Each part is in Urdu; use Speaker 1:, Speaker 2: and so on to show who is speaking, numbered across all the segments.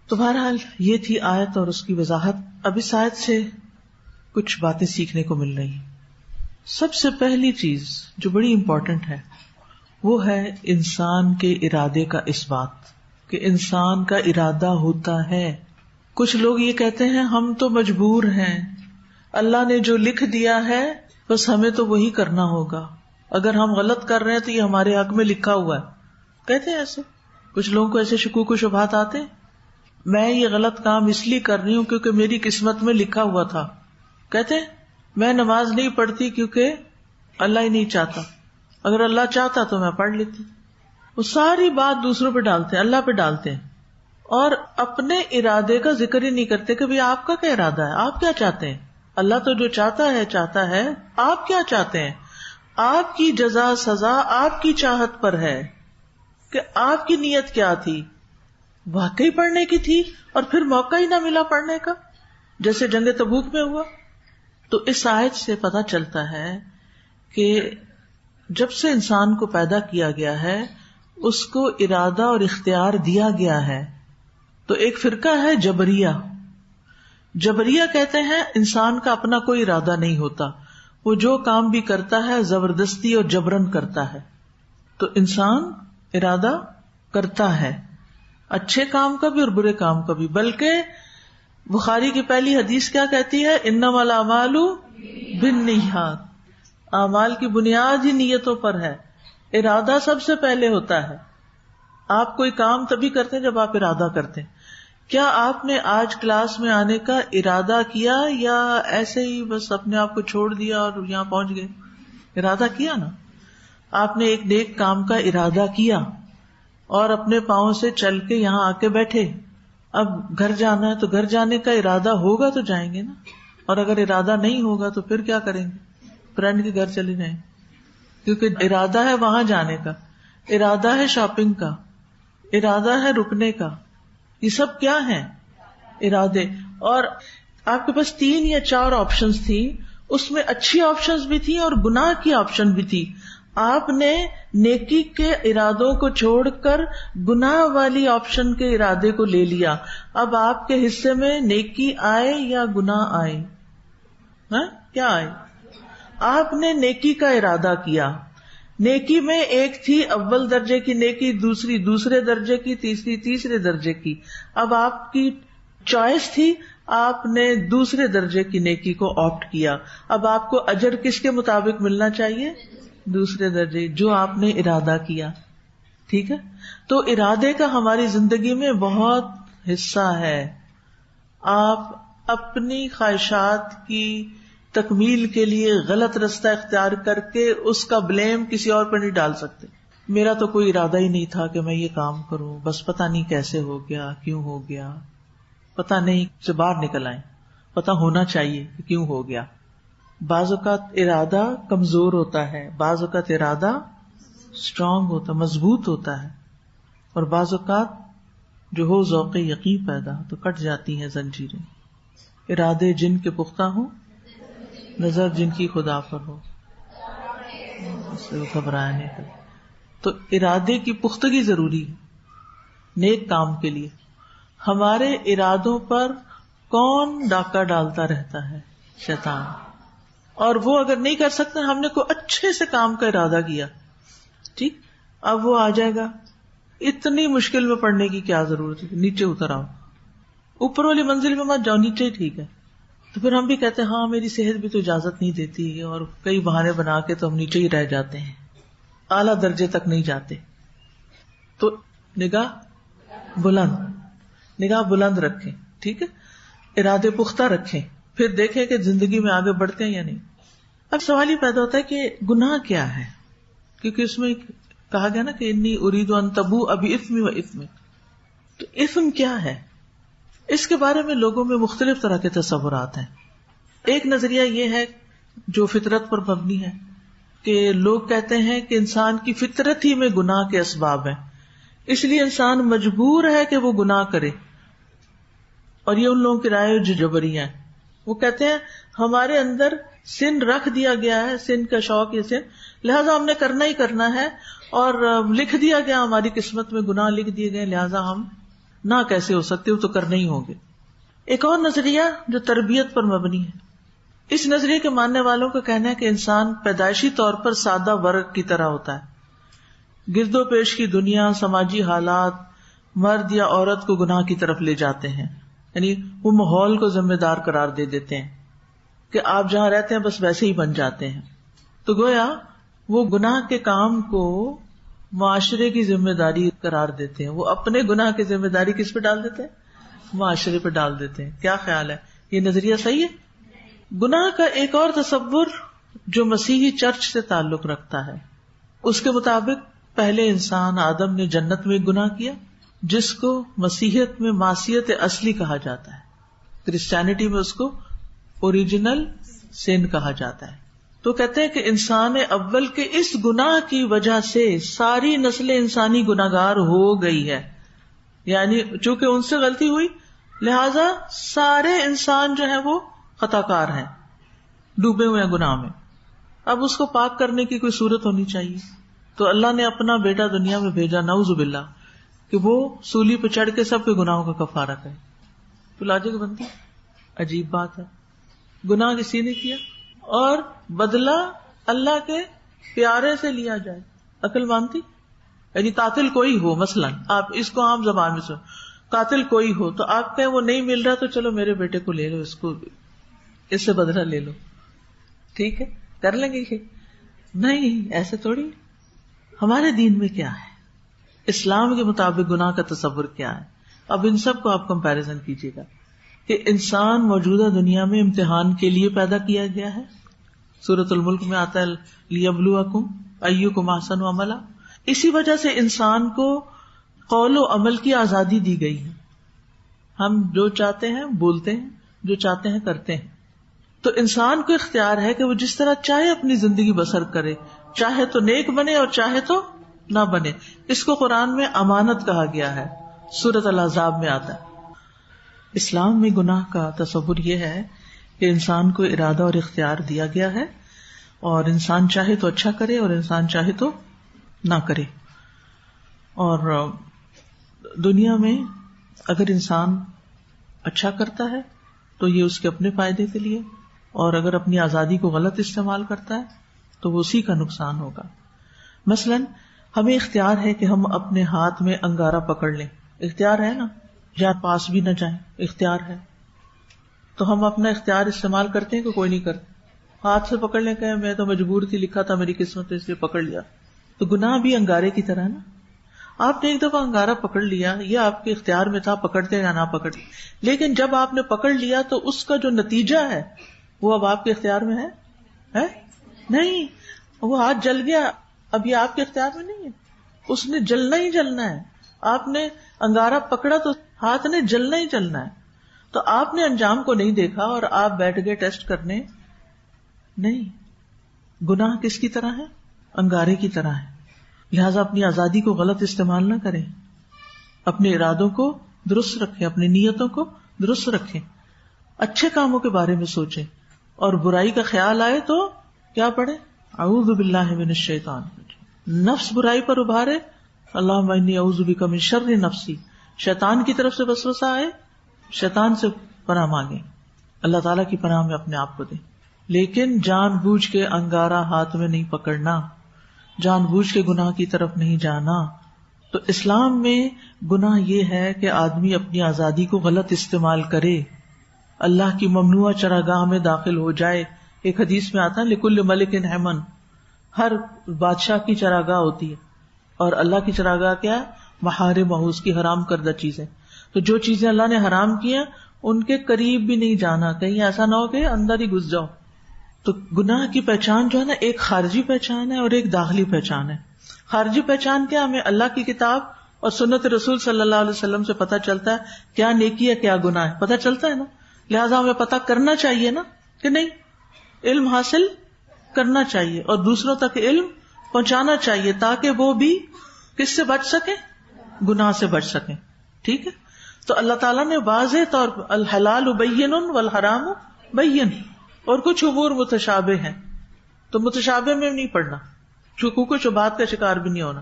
Speaker 1: تو بہرحال یہ تھی آیت اور اس کی وضاحت. اب اس آیت سے کچھ باتیں سیکھنے کو مل رہی. سب سے پہلی چیز جو بڑی امپورٹنٹ ہے وہ ہے انسان کے ارادے کا اس بات کہ انسان کا ارادہ ہوتا ہے. کچھ لوگ یہ کہتے ہیں ہم تو مجبور ہیں، اللہ نے جو لکھ دیا ہے بس ہمیں تو وہی کرنا ہوگا، اگر ہم غلط کر رہے ہیں تو یہ ہمارے حق میں لکھا ہوا ہے. کہتے ہیں ایسے کچھ لوگوں کو ایسے شکوک و شبہات آتے ہیں. میں یہ غلط کام اس لیے کر رہی ہوں کیونکہ میری قسمت میں لکھا ہوا تھا. کہتے ہیں میں نماز نہیں پڑھتی کیونکہ اللہ ہی نہیں چاہتا، اگر اللہ چاہتا تو میں پڑھ لیتی. وہ ساری بات دوسروں پہ ڈالتے ہیں، اللہ پہ ڈالتے ہیں، اور اپنے ارادے کا ذکر ہی نہیں کرتے کہ بھئی آپ کا کیا ارادہ ہے، آپ کیا چاہتے ہیں. اللہ تو جو چاہتا ہے، آپ کیا چاہتے ہیں؟ آپ کی جزا سزا آپ کی چاہت پر ہے کہ آپ کی نیت کیا تھی. واقعی پڑھنے کی تھی اور پھر موقع ہی نہ ملا پڑھنے کا، جیسے جنگ تبوک میں ہوا. تو اس آیت سے پتہ چلتا ہے کہ جب سے انسان کو پیدا کیا گیا ہے اس کو ارادہ اور اختیار دیا گیا ہے. تو ایک فرقہ ہے جبریہ. جبریہ کہتے ہیں انسان کا اپنا کوئی ارادہ نہیں ہوتا، وہ جو کام بھی کرتا ہے زبردستی اور جبرن کرتا ہے. تو انسان ارادہ کرتا ہے اچھے کام کا بھی اور برے کام کا بھی. بلکہ بخاری کی پہلی حدیث کیا کہتی ہے؟ انما الاعمال بالنیات. اعمال کی بنیاد ہی نیتوں پر ہے. ارادہ سب سے پہلے ہوتا ہے. آپ کوئی کام تبھی کرتے ہیں جب آپ ارادہ کرتے ہیں. کیا آپ نے آج کلاس میں آنے کا ارادہ کیا یا ایسے ہی بس اپنے آپ کو چھوڑ دیا اور یہاں پہنچ گئے؟ ارادہ کیا نا. آپ نے ایک نیک کام کا ارادہ کیا اور اپنے پاؤں سے چل کے یہاں آ کے بیٹھے. اب گھر جانا ہے تو گھر جانے کا ارادہ ہوگا تو جائیں گے نا، اور اگر ارادہ نہیں ہوگا تو پھر کیا کریں گے؟ فرینڈ کے گھر چلے جائیں، کیونکہ ارادہ ہے وہاں جانے کا، ارادہ ہے شاپنگ کا، ارادہ ہے رکنے کا. یہ سب کیا ہیں؟ ارادے. اور آپ کے پاس 3 یا 4 آپشنز تھی، اس میں اچھی آپشنز بھی تھی اور گناہ کی آپشن بھی تھی. آپ نے نیکی کے ارادوں کو چھوڑ کر گناہ والی آپشن کے ارادے کو لے لیا. اب آپ کے حصے میں نیکی آئے یا گناہ آئے؟ کیا آئے؟ آپ نے نیکی کا ارادہ کیا. نیکی میں ایک تھی اول درجے کی نیکی، دوسری دوسرے درجے کی، تیسری تیسرے درجے کی. اب آپ کی چوائس تھی، آپ نے دوسرے درجے کی نیکی کو آپٹ کیا. اب آپ کو اجر کس کے مطابق ملنا چاہیے؟ دوسرے درجے، جو آپ نے ارادہ کیا. ٹھیک ہے. تو ارادے کا ہماری زندگی میں بہت حصہ ہے. آپ اپنی خواہشات کی تکمیل کے لیے غلط رستہ اختیار کر کے اس کا بلیم کسی اور پر نہیں ڈال سکتے. میرا تو کوئی ارادہ ہی نہیں تھا کہ میں یہ کام کروں، بس پتہ نہیں کیسے ہو گیا، کیوں ہو گیا، پتہ نہیں سے باہر نکل آئیں. پتہ ہونا چاہیے کہ کیوں ہو گیا. بعض اوقات ارادہ کمزور ہوتا ہے، بعض اوقات ارادہ اسٹرانگ ہوتا، مضبوط ہوتا ہے، اور بعض اوقات جو ہو ذوق یقین پیدا تو کٹ جاتی ہیں زنجیریں. ارادے جن کے پختہ ہوں، نظر جن کی خدا پر ہو، اس سے گھبرایا نہیں کرتا. تو ارادے کی پختگی ضروری ہے نیک کام کے لیے. ہمارے ارادوں پر کون ڈاکہ ڈالتا رہتا ہے؟ شیطان. اور وہ اگر نہیں کر سکتے، ہم نے کوئی اچھے سے کام کا ارادہ کیا، ٹھیک، اب وہ آ جائے گا. اتنی مشکل میں پڑنے کی کیا ضرورت ہے؟ نیچے اتر آؤ، اوپر والی منزل میں مت جاؤ، نیچے ہی ٹھیک ہے. تو پھر ہم بھی کہتے ہیں ہاں میری صحت بھی تو اجازت نہیں دیتی ہے، اور کئی بہانے بنا کے تو ہم نیچے ہی رہ جاتے ہیں، اعلیٰ درجے تک نہیں جاتے. تو نگاہ بلند رکھیں. ٹھیک ہے. ارادے پختہ رکھیں، پھر دیکھیں کہ زندگی میں آگے بڑھتے ہیں یا نہیں. اب سوال یہ پیدا ہوتا ہے کہ گناہ کیا ہے، کیونکہ اس میں کہا گیا نا کہ انی ارید ان تبوء باسمی و اثمی. تو اثم کیا ہے؟ اس کے بارے میں لوگوں میں مختلف طرح کے تصورات ہیں. ایک نظریہ یہ ہے جو فطرت پر مبنی ہے کہ لوگ کہتے ہیں کہ انسان کی فطرت ہی میں گناہ کے اسباب ہیں، اس لیے انسان مجبور ہے کہ وہ گناہ کرے. اور یہ ان لوگوں کی رائے جو جبریہ ہیں، وہ کہتے ہیں ہمارے اندر سن رکھ دیا گیا ہے، سن کا شوق یا سن، لہذا ہم نے کرنا ہی کرنا ہے، اور لکھ دیا گیا، ہماری قسمت میں گناہ لکھ دیے گئے، لہذا ہم نہ کیسے ہو سکتے، وہ تو کرنے ہی ہوں گے. ایک اور نظریہ جو تربیت پر مبنی ہے، اس نظریے کے ماننے والوں کا کہنا ہے کہ انسان پیدائشی طور پر سادہ ورق کی طرح ہوتا ہے. گرد و پیش کی دنیا، سماجی حالات مرد یا عورت کو گناہ کی طرف لے جاتے ہیں، یعنی وہ ماحول کو ذمہ دار قرار دے دیتے ہیں کہ آپ جہاں رہتے ہیں بس ویسے ہی بن جاتے ہیں. تو گویا وہ گناہ کے کام کو معاشرے کی ذمہ داری قرار دیتے ہیں. وہ اپنے گناہ کی ذمہ داری کس پہ ڈال دیتے ہیں؟ معاشرے پہ ڈال دیتے ہیں. کیا خیال ہے، یہ نظریہ صحیح ہے؟ گناہ کا ایک اور تصور جو مسیحی چرچ سے تعلق رکھتا ہے، اس کے مطابق پہلے انسان آدم نے جنت میں گناہ کیا جس کو مسیحیت میں معصیت اصلی کہا جاتا ہے، کرسچینٹی میں اس کو اوریجنل سین کہا جاتا ہے. تو کہتے ہیں کہ انسان اول کے اس گناہ کی وجہ سے ساری نسل انسانی گناہگار ہو گئی ہے. یعنی چونکہ ان سے غلطی ہوئی لہذا سارے انسان جو ہیں وہ خطا کار ہیں، ڈوبے ہوئے ہیں گناہ میں. اب اس کو پاک کرنے کی کوئی صورت ہونی چاہیے، تو اللہ نے اپنا بیٹا دنیا میں بھیجا، نعوذ باللہ، کہ وہ سولی پہ چڑھ کے سب کے گناہوں کا کفارہ کرے. تو لاجک بنتی، عجیب بات ہے. گناہ کسی نے کیا اور بدلہ اللہ کے پیارے سے لیا جائے، عقل مانتی؟ یعنی قاتل کوئی ہو، مثلا آپ اس کو عام زبان میں سن، قاتل کوئی ہو تو آپ کہیں وہ نہیں مل رہا تو چلو میرے بیٹے کو لے لو، اس کو اس سے بدلہ لے لو، ٹھیک ہے کر لیں گے. نہیں، ایسے تھوڑی. ہمارے دین میں کیا ہے، اسلام کے مطابق گناہ کا تصور کیا ہے؟ اب ان سب کو آپ کمپیریزن کیجئے گا کہ انسان موجودہ دنیا میں امتحان کے لیے پیدا کیا گیا ہے. سورۃ الملک میں آتا ہے لیبلوکم ایکم احسن عملا. اسی وجہ سے انسان کو قول و عمل کی آزادی دی گئی ہے. ہم جو چاہتے ہیں بولتے ہیں، جو چاہتے ہیں کرتے ہیں. تو انسان کو اختیار ہے کہ وہ جس طرح چاہے اپنی زندگی بسر کرے، چاہے تو نیک بنے اور چاہے تو نہ بنے. اس کو قرآن میں امانت کہا گیا ہے، سورۃ الاحزاب میں آتا ہے. اسلام میں گناہ کا تصور یہ ہے کہ انسان کو ارادہ اور اختیار دیا گیا ہے، اور انسان چاہے تو اچھا کرے اور انسان چاہے تو نہ کرے. اور دنیا میں اگر انسان اچھا کرتا ہے تو یہ اس کے اپنے فائدے کے لیے، اور اگر اپنی آزادی کو غلط استعمال کرتا ہے تو وہ اسی کا نقصان ہوگا. مثلا ہمیں اختیار ہے کہ ہم اپنے ہاتھ میں انگارہ پکڑ لیں، اختیار ہے نا، یا پاس بھی نہ جائیں، اختیار ہے. تو ہم اپنا اختیار استعمال کرتے ہیں کہ کوئی نہیں کرتے؟ ہاتھ سے پکڑ لیں کہ میں تو مجبور تھی، لکھا تھا میری قسمت اس لیے پکڑ لیا. تو گناہ بھی انگارے کی طرح نا. آپ نے ایک دفعہ انگارہ پکڑ لیا، یہ آپ کے اختیار میں تھا پکڑتے یا نہ پکڑتے، لیکن جب آپ نے پکڑ لیا تو اس کا جو نتیجہ ہے وہ اب آپ کے اختیار میں ہے نہیں. وہ ہاتھ جل گیا، اب یہ آپ کے اختیار میں نہیں ہے، اس نے جلنا ہی جلنا ہے. آپ نے انگارہ پکڑا تو ہاتھ نے جلنا ہی جلنا ہے. تو آپ نے انجام کو نہیں دیکھا اور آپ بیٹھ گئے ٹیسٹ کرنے. نہیں، گناہ کس کی طرح ہے؟ انگارے کی طرح ہے. لہذا اپنی آزادی کو غلط استعمال نہ کریں، اپنے ارادوں کو درست رکھیں، اپنی نیتوں کو درست رکھیں، اچھے کاموں کے بارے میں سوچیں، اور برائی کا خیال آئے تو کیا پڑھیں؟ اعوذ باللہ من الشیطان. نفس برائی پر ابھارے، اللہم انی اعوذ بک من شر نفسی. شیطان کی طرف سے وسوسہ آئے، شیطان سے پناہ مانگیں، اللہ تعالیٰ کی پناہ میں اپنے آپ کو دیں. لیکن جان بوجھ کے انگارہ ہاتھ میں نہیں پکڑنا، جان بوجھ کے گناہ کی طرف نہیں جانا. تو اسلام میں گناہ یہ ہے کہ آدمی اپنی آزادی کو غلط استعمال کرے، اللہ کی ممنوعہ چراگاہ میں داخل ہو جائے. ایک حدیث میں آتا ہے لکل ملک حمن، ہر بادشاہ کی چراگاہ ہوتی ہے، اور اللہ کی چراگاہ کیا ہے؟ محارم، اس کی حرام کردہ چیزیں. تو جو چیزیں اللہ نے حرام کیا ان کے قریب بھی نہیں جانا، کہیں ایسا نہ ہو کہ اندر ہی گھس جاؤ. تو گناہ کی پہچان جو ہے نا، ایک خارجی پہچان ہے اور ایک داخلی پہچان ہے. خارجی پہچان کیا؟ ہمیں اللہ کی کتاب اور سنت رسول صلی اللہ علیہ وسلم سے پتہ چلتا ہے کیا نیکی ہے کیا گناہ ہے، پتہ چلتا ہے نا. لہٰذا ہمیں پتہ کرنا چاہیے نا کہ نہیں، علم حاصل کرنا چاہیے اور دوسروں تک علم پہنچانا چاہیے تاکہ وہ بھی کس سے بچ سکیں؟ گناہ سے بچ سکیں. ٹھیک ہے. تو اللہ تعالیٰ نے واضح طور پر الحلال بین والحرام بین، اور کچھ امور متشابہ ہیں تو متشابہ میں نہیں پڑنا، شکوک و شبہات کا شکار بھی نہیں ہونا.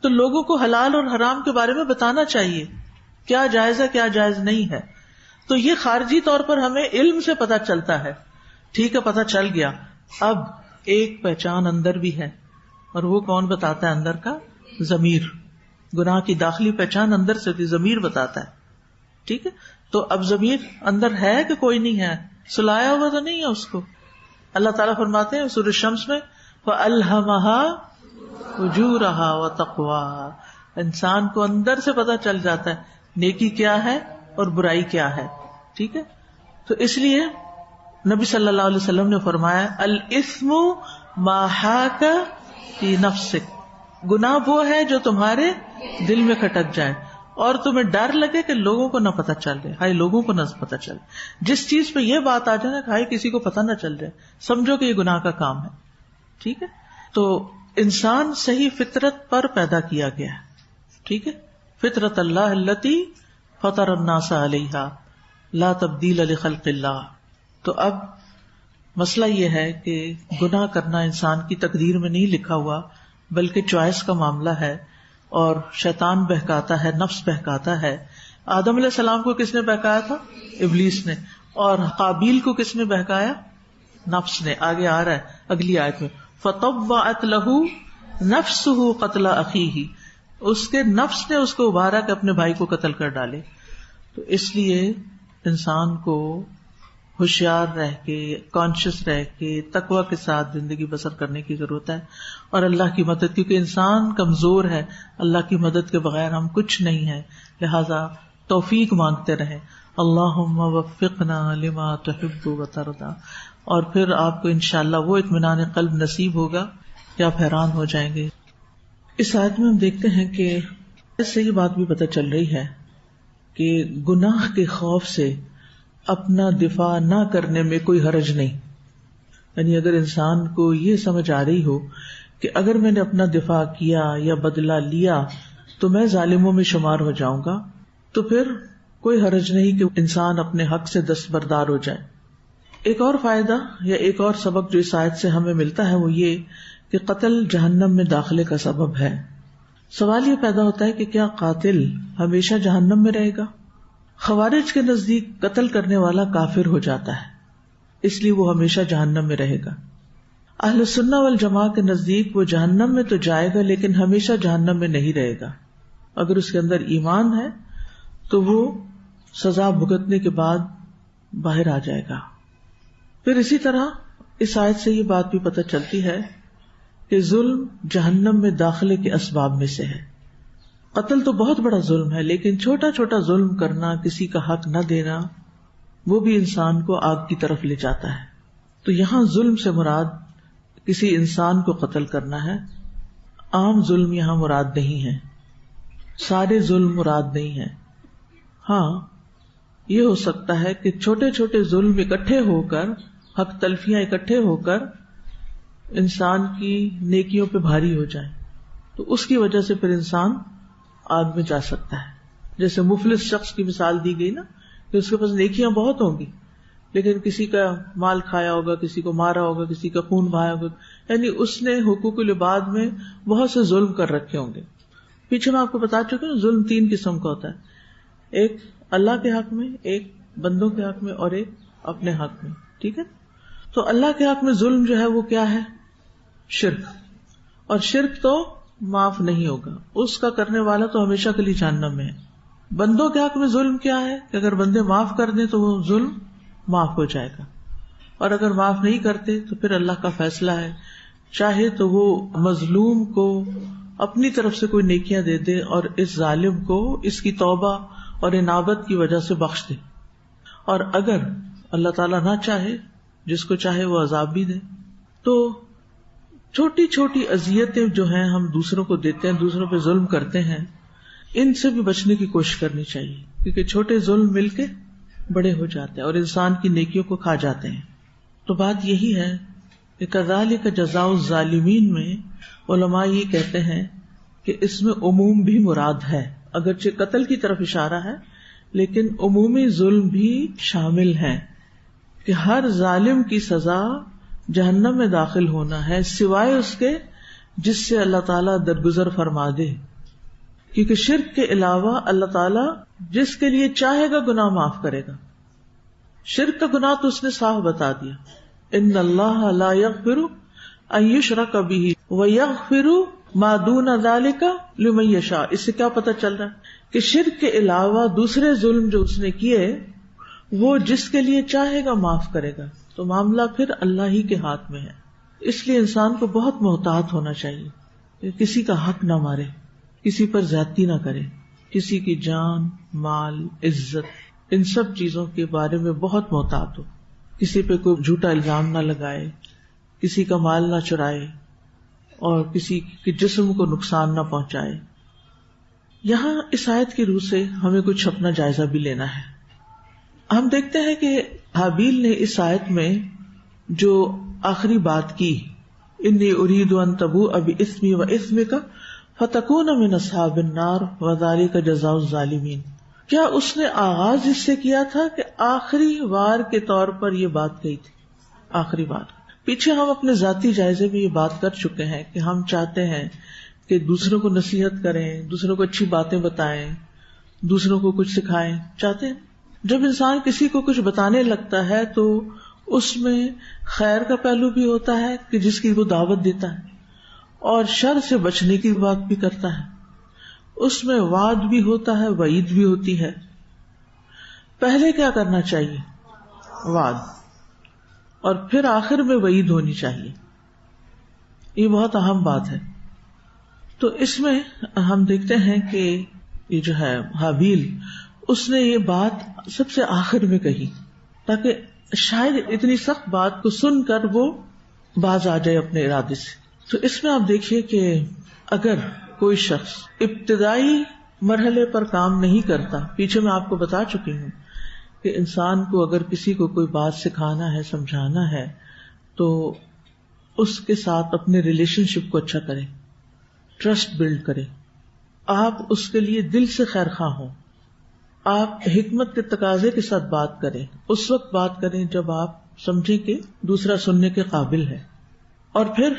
Speaker 1: تو لوگوں کو حلال اور حرام کے بارے میں بتانا چاہیے کیا جائز ہے کیا جائز نہیں ہے. تو یہ خارجی طور پر ہمیں علم سے پتہ چلتا ہے. ٹھیک ہے پتہ چل گیا. اب ایک پہچان اندر بھی ہے, اور وہ کون بتاتا ہے؟ اندر کا ضمیر. گناہ کی داخلی پہچان اندر سے بھی ضمیر بتاتا ہے. ٹھیک ہے, تو اب ضمیر اندر ہے کہ کوئی نہیں ہے؟ سلایا ہوا تو نہیں ہے اس کو. اللہ تعالیٰ فرماتے ہیں سورۃ الشمس میں فَأَلْهَمَهَا فُجُورَهَا وَتَقْوَاهَا. انسان کو اندر سے پتہ چل جاتا ہے نیکی کیا ہے اور برائی کیا ہے. ٹھیک ہے, تو اس لیے نبی صلی اللہ علیہ وسلم نے فرمایا الاسم ما حاک فی نفسک. گناہ وہ ہے جو تمہارے دل میں کھٹک جائے اور تمہیں ڈر لگے کہ لوگوں کو نہ پتہ چل جائے. ہائی لوگوں کو نہ پتہ چلے. جس چیز پہ یہ بات آ جائے نا کہ ہائی کسی کو پتہ نہ چل جائے, سمجھو کہ یہ گناہ کا کام ہے. ٹھیک ہے, تو انسان صحیح فطرت پر پیدا کیا گیا ہے. ٹھیک ہے, فطرت اللہ التی فطر الناس علیہا لا تبدیل لخلق اللہ. تو اب مسئلہ یہ ہے کہ گناہ کرنا انسان کی تقدیر میں نہیں لکھا ہوا, بلکہ چوائس کا معاملہ ہے, اور شیطان بہکاتا ہے, نفس بہکاتا ہے. آدم علیہ السلام کو کس نے بہکایا تھا؟ ابلیس نے. اور قابیل کو کس نے بہکایا؟ نفس نے. آگے آ رہا ہے اگلی آیت میں فطوعت لہ نفسہ قتل اخیہ. اس کے نفس نے اس کو ابھارا کہ اپنے بھائی کو قتل کر ڈالے. تو اس لیے انسان کو ہوشیار رہ کے, کانشیس رہ کے, تقوی کے ساتھ زندگی بسر کرنے کی ضرورت ہے, اور اللہ کی مدد, کیونکہ انسان کمزور ہے, اللہ کی مدد کے بغیر ہم کچھ نہیں ہے. لہذا توفیق مانگتے رہیں, اللہم وفقنا لما تحب وترضى, اور پھر آپ کو انشاءاللہ وہ اطمینان قلب نصیب ہوگا کہ آپ حیران ہو جائیں گے. اس آیت میں ہم دیکھتے ہیں کہ اس سے یہ بات بھی پتہ چل رہی ہے کہ گناہ کے خوف سے اپنا دفاع نہ کرنے میں کوئی حرج نہیں. یعنی اگر انسان کو یہ سمجھ آ رہی ہو کہ اگر میں نے اپنا دفاع کیا یا بدلہ لیا تو میں ظالموں میں شمار ہو جاؤں گا, تو پھر کوئی حرج نہیں کہ انسان اپنے حق سے دستبردار ہو جائے. ایک اور فائدہ یا ایک اور سبق جو اس آیت سے ہمیں ملتا ہے وہ یہ کہ قتل جہنم میں داخلے کا سبب ہے. سوال یہ پیدا ہوتا ہے کہ کیا قاتل ہمیشہ جہنم میں رہے گا؟ خوارج کے نزدیک قتل کرنے والا کافر ہو جاتا ہے, اس لیے وہ ہمیشہ جہنم میں رہے گا. اہل سنہ والجماعہ کے نزدیک وہ جہنم میں تو جائے گا لیکن ہمیشہ جہنم میں نہیں رہے گا. اگر اس کے اندر ایمان ہے تو وہ سزا بھگتنے کے بعد باہر آ جائے گا. پھر اسی طرح اس آیت سے یہ بات بھی پتہ چلتی ہے کہ ظلم جہنم میں داخلے کے اسباب میں سے ہے. قتل تو بہت بڑا ظلم ہے, لیکن چھوٹا چھوٹا ظلم کرنا, کسی کا حق نہ دینا, وہ بھی انسان کو آگ کی طرف لے جاتا ہے. تو یہاں ظلم سے مراد کسی انسان کو قتل کرنا ہے. عام ظلم یہاں مراد نہیں ہے, سارے ظلم مراد نہیں ہے. ہاں یہ ہو سکتا ہے کہ چھوٹے چھوٹے ظلم اکٹھے ہو کر, حق تلفیاں اکٹھے ہو کر انسان کی نیکیوں پہ بھاری ہو جائیں, تو اس کی وجہ سے پھر انسان آگ میں جا سکتا ہے. جیسے مفلس شخص کی مثال دی گئی نا, کہ اس کے پاس نیکیاں بہت ہوں گی لیکن کسی کا مال کھایا ہوگا, کسی کو مارا ہوگا, کسی کا خون بہایا ہوگا, یعنی اس نے حقوق العباد میں بہت سے ظلم کر رکھے ہوں گے. پیچھے میں آپ کو بتا چکی ہوں ظلم 3 قسم کا ہوتا ہے, ایک اللہ کے حق میں, ایک بندوں کے حق میں, اور ایک اپنے حق میں. ٹھیک ہے, تو اللہ کے حق میں ظلم جو ہے وہ کیا ہے؟ شرک. اور شرک تو معاف نہیں ہوگا, اس کا کرنے والا تو ہمیشہ کے لیے جہنم میں ہے. بندوں کے حق میں ظلم کیا ہے کہ اگر بندے معاف کر دیں تو وہ ظلم معاف ہو جائے گا, اور اگر معاف نہیں کرتے تو پھر اللہ کا فیصلہ ہے, چاہے تو وہ مظلوم کو اپنی طرف سے کوئی نیکیاں دے دے اور اس ظالم کو اس کی توبہ اور انابت کی وجہ سے بخش دے, اور اگر اللہ تعالیٰ نہ چاہے, جس کو چاہے وہ عذاب بھی دے. تو چھوٹی چھوٹی اذیتیں جو ہیں ہم دوسروں کو دیتے ہیں, دوسروں پہ ظلم کرتے ہیں, ان سے بھی بچنے کی کوشش کرنی چاہیے, کیونکہ چھوٹے ظلم مل کے بڑے ہو جاتے ہیں اور انسان کی نیکیوں کو کھا جاتے ہیں. تو بات یہی ہے کہ کذالک جزاء الظالمین میں علماء یہ کہتے ہیں کہ اس میں عموم بھی مراد ہے, اگرچہ قتل کی طرف اشارہ ہے لیکن عمومی ظلم بھی شامل ہے, کہ ہر ظالم کی سزا جہنم میں داخل ہونا ہے سوائے اس کے جس سے اللہ تعالیٰ درگزر فرما دے. کیونکہ شرک کے علاوہ اللہ تعالیٰ جس کے لیے چاہے گا گناہ معاف کرے گا. شرک کا گناہ تو اس نے صاف بتا دیا، ان اللہ لا یغفر ان یشرک بہ ویغفر ما دون ذلک لمن یشاء. اس سے کیا پتہ چل رہا ہے کہ شرک کے علاوہ دوسرے ظلم جو اس نے کیے وہ جس کے لیے چاہے گا معاف کرے گا. تو معاملہ پھر اللہ ہی کے ہاتھ میں ہے. اس لیے انسان کو بہت محتاط ہونا چاہیے کہ کسی کا حق نہ مارے، کسی پر زیادتی نہ کرے، کسی کی جان، مال، عزت، ان سب چیزوں کے بارے میں بہت محتاط ہو. کسی پہ کوئی جھوٹا الزام نہ لگائے، کسی کا مال نہ چرائے اور کسی کے جسم کو نقصان نہ پہنچائے. یہاں اس آیت کی روح سے ہمیں کچھ اپنا جائزہ بھی لینا ہے. ہم دیکھتے ہیں کہ حابیل نے اس آیت میں جو آخری بات کی، انی ارید ان تبوء باسمی واسمک فتکون من اصحاب النار وذلک جزاء الظالمین. کیا اس نے آغاز اس سے کیا تھا کہ آخری وار کے طور پر یہ بات کہی تھی؟ آخری بار. پیچھے ہم اپنے ذاتی جائزے میں یہ بات کر چکے ہیں کہ ہم چاہتے ہیں کہ دوسروں کو نصیحت کریں، دوسروں کو اچھی باتیں بتائیں، دوسروں کو کچھ سکھائیں. چاہتے ہیں جب انسان کسی کو کچھ بتانے لگتا ہے تو اس میں خیر کا پہلو بھی ہوتا ہے کہ جس کی وہ دعوت دیتا ہے، اور شر سے بچنے کی بات بھی کرتا ہے. اس میں وعد بھی ہوتا ہے، وعید بھی ہوتی ہے. پہلے کیا کرنا چاہیے؟ وعد، اور پھر آخر میں وعید ہونی چاہیے. یہ بہت اہم بات ہے. تو اس میں ہم دیکھتے ہیں کہ یہ جو ہے حابیل، اس نے یہ بات سب سے آخر میں کہی تاکہ شاید اتنی سخت بات کو سن کر وہ باز آ جائے اپنے ارادے سے. تو اس میں آپ دیکھیے کہ اگر کوئی شخص ابتدائی مرحلے پر کام نہیں کرتا، پیچھے میں آپ کو بتا چکی ہوں کہ انسان کو اگر کسی کو کوئی بات سکھانا ہے، سمجھانا ہے، تو اس کے ساتھ اپنے ریلیشن شپ کو اچھا کریں، ٹرسٹ بلڈ کریں. آپ اس کے لیے دل سے خیر خواہ ہوں. آپ حکمت کے تقاضے کے ساتھ بات کریں. اس وقت بات کریں جب آپ سمجھیں کہ دوسرا سننے کے قابل ہے. اور پھر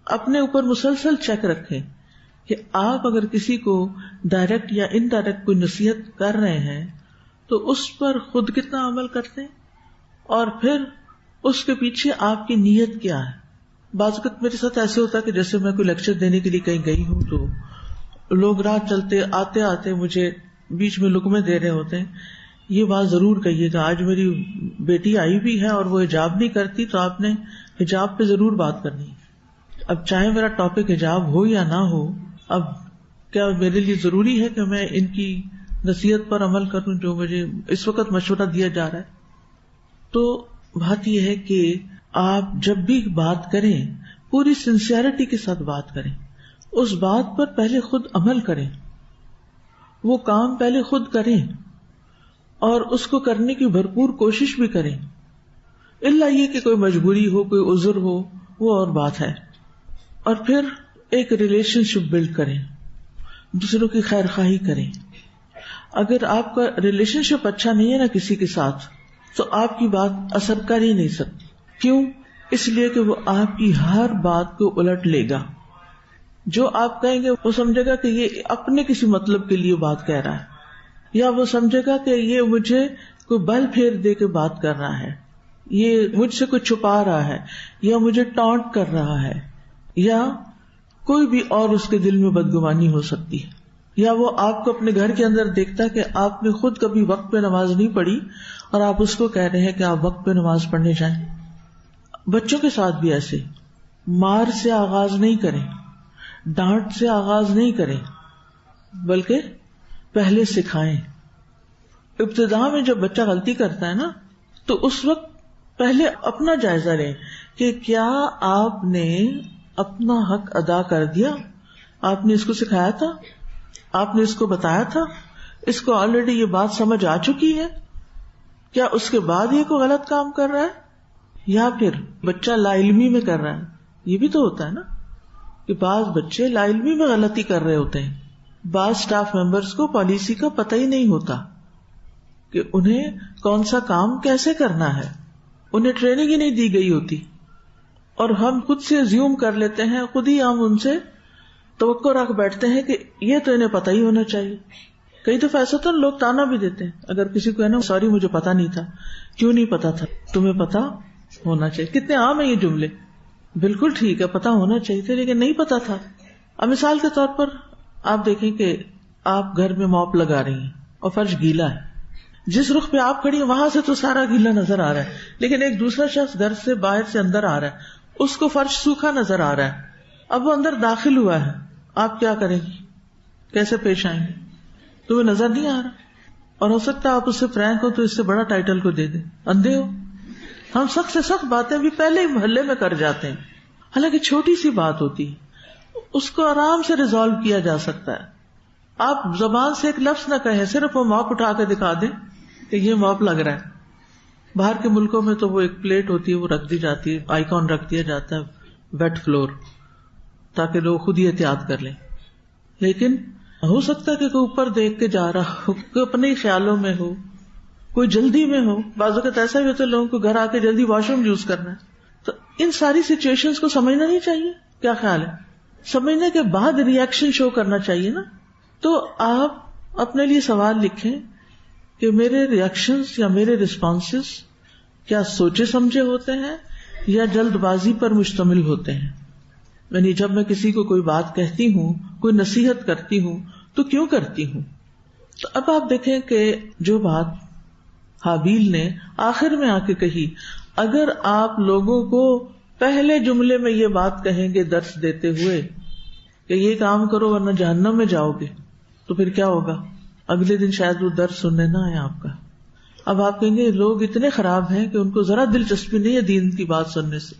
Speaker 1: اپنے اوپر مسلسل چیک رکھیں کہ آپ اگر کسی کو ڈائریکٹ یا انڈائریکٹ کوئی نصیحت کر رہے ہیں تو اس پر خود کتنا عمل کرتے ہیں، اور پھر اس کے پیچھے آپ کی نیت کیا ہے. بعض وقت میرے ساتھ ایسے ہوتا ہے کہ جیسے میں کوئی لیکچر دینے کے لیے کہیں گئی ہوں تو لوگ راہ چلتے آتے آتے مجھے بیچ میں لقمے دے رہے ہوتے ہیں، یہ بات ضرور کہیے گا، آج میری بیٹی آئی بھی ہے اور وہ حجاب نہیں کرتی تو آپ نے حجاب پہ ضرور بات کرنی ہے. اب چاہے میرا ٹاپک حجاب ہو یا نہ ہو، اب کیا میرے لیے ضروری ہے کہ میں ان کی نصیحت پر عمل کروں جو مجھے اس وقت مشورہ دیا جا رہا ہے؟ تو بات یہ ہے کہ آپ جب بھی بات کریں پوری سنسیئرٹی کے ساتھ بات کریں. اس بات پر پہلے خود عمل کریں، وہ کام پہلے خود کریں اور اس کو کرنے کی بھرپور کوشش بھی کریں. الا یہ کہ کوئی مجبوری ہو، کوئی عذر ہو، وہ اور بات ہے. اور پھر ایک ریلیشن شپ بلڈ کریں، دوسروں کی خیر خواہی کریں. اگر آپ کا ریلیشن شپ اچھا نہیں ہے نا کسی کے ساتھ، تو آپ کی بات اثر کر ہی نہیں سکتی. کیوں؟ اس لیے کہ وہ آپ کی ہر بات کو الٹ لے گا. جو آپ کہیں گے وہ سمجھے گا کہ یہ اپنے کسی مطلب کے لیے بات کہہ رہا ہے، یا وہ سمجھے گا کہ یہ مجھے کوئی بل پھیر دے کے بات کر رہا ہے، یہ مجھ سے کچھ چھپا رہا ہے، یا مجھے ٹانٹ کر رہا ہے، یا کوئی بھی اور اس کے دل میں بدگمانی ہو سکتی ہے. یا وہ آپ کو اپنے گھر کے اندر دیکھتا ہے کہ آپ نے خود کبھی وقت پہ نماز نہیں پڑھی اور آپ اس کو کہہ رہے ہیں کہ آپ وقت پہ نماز پڑھنے جائیں. بچوں کے ساتھ بھی ایسے مار سے آغاز نہیں کریں، ڈانٹ سے آغاز نہیں کریں، بلکہ پہلے سکھائیں. ابتدا میں جب بچہ غلطی کرتا ہے نا تو اس وقت پہلے اپنا جائزہ لیں کہ کیا آپ نے اپنا حق ادا کر دیا. آپ نے اس کو سکھایا تھا، آپ نے اس کو بتایا تھا، اس کو آلریڈی یہ بات سمجھ آ چکی ہے. کیا اس کے بعد یہ کوئی غلط کام کر رہا ہے یا پھر بچہ لا علمی میں کر رہا ہے؟ یہ بھی تو ہوتا ہے نا کہ بعض بچے لا علمی میں غلطی کر رہے ہوتے ہیں. بعض سٹاف ممبرز کو پالیسی کا پتہ ہی نہیں ہوتا کہ انہیں کون سا کام کیسے کرنا ہے، انہیں ٹریننگ ہی نہیں دی گئی ہوتی، اور ہم خود سے زیوم کر لیتے ہیں، خود ہی ہم ان سے توقع رکھ بیٹھتے ہیں کہ یہ تو انہیں پتہ ہی ہونا چاہیے. کئی دفعہ ایسا تو لوگ تانا بھی دیتے ہیں اگر کسی کو ہے نا سوری مجھے پتا نہیں تھا. کیوں نہیں پتا تھا؟ تمہیں پتا ہونا چاہیے. کتنے عام ہیں یہ جملے. بالکل ٹھیک ہے پتا ہونا چاہیے تھا لیکن نہیں پتا تھا. اب مثال کے طور پر آپ دیکھیں کہ آپ گھر میں موپ لگا رہی ہیں اور فرش گیلا ہے. جس رخ پہ آپ کھڑی ہیں وہاں سے تو سارا گیلا نظر آ رہا ہے, لیکن ایک دوسرا شخص گھر سے باہر سے اندر آ رہا ہے, اس کو فرش سوکھا نظر آ رہا ہے. اب وہ اندر داخل ہوا ہے, آپ کیا کریں گی؟ کیسے پیش آئیں گے؟ تمہیں نظر نہیں آ رہا, اور ہو سکتا ہے آپ اس سے فرینک ہو تو اس سے بڑا ٹائٹل کو دے دیں, اندھے ہو. ہم سخت سے سخت باتیں بھی پہلے ہی محلے میں کر جاتے ہیں, حالانکہ چھوٹی سی بات ہوتی ہے, اس کو آرام سے ریزالو کیا جا سکتا ہے. آپ زبان سے ایک لفظ نہ کہیں, صرف وہ ماپ اٹھا کے دکھا دیں کہ یہ ماپ لگ رہا ہے. باہر کے ملکوں میں تو وہ ایک پلیٹ ہوتی ہے, وہ رکھ دی جاتی ہے, آئیکن رکھ دیا جاتا ہے ویٹ فلور, تاکہ لوگ خود ہی احتیاط کر لیں. لیکن ہو سکتا ہے کہ کوئی اوپر دیکھ کے جا رہا ہو, کوئی اپنے ہی خیالوں میں ہو, کوئی جلدی میں ہو. بعض اوقات ایسا بھی ہوتا ہے لوگوں کو گھر آ کے جلدی واش روم یوز کرنا ہے. تو ان ساری سچویشنز کو سمجھنا نہیں چاہیے. کیا خیال ہے؟ سمجھنے کے بعد ری ایکشن شو کرنا چاہیے نا. تو آپ اپنے لیے سوال لکھیں کہ میرے ری ایکشنز یا میرے ریسپانسز کیا سوچے سمجھے ہوتے ہیں یا جلد بازی پر مشتمل ہوتے ہیں. یعنی جب میں کسی کو کوئی بات کہتی ہوں, کوئی نصیحت کرتی ہوں, تو کیوں کرتی ہوں. تو اب آپ دیکھیں کہ جو بات حابیل نے آخر میں آ کے کہی, اگر آپ لوگوں کو پہلے جملے میں یہ بات کہیں گے درس دیتے ہوئے کہ یہ کام کرو ورنہ جہنم میں جاؤ گے, تو پھر کیا ہوگا؟ اگلے دن شاید وہ درس سننے نہ آئے آپ کا. اب آپ کہیں گے لوگ اتنے خراب ہیں کہ ان کو ذرا دلچسپی نہیں ہے دین کی بات سننے سے,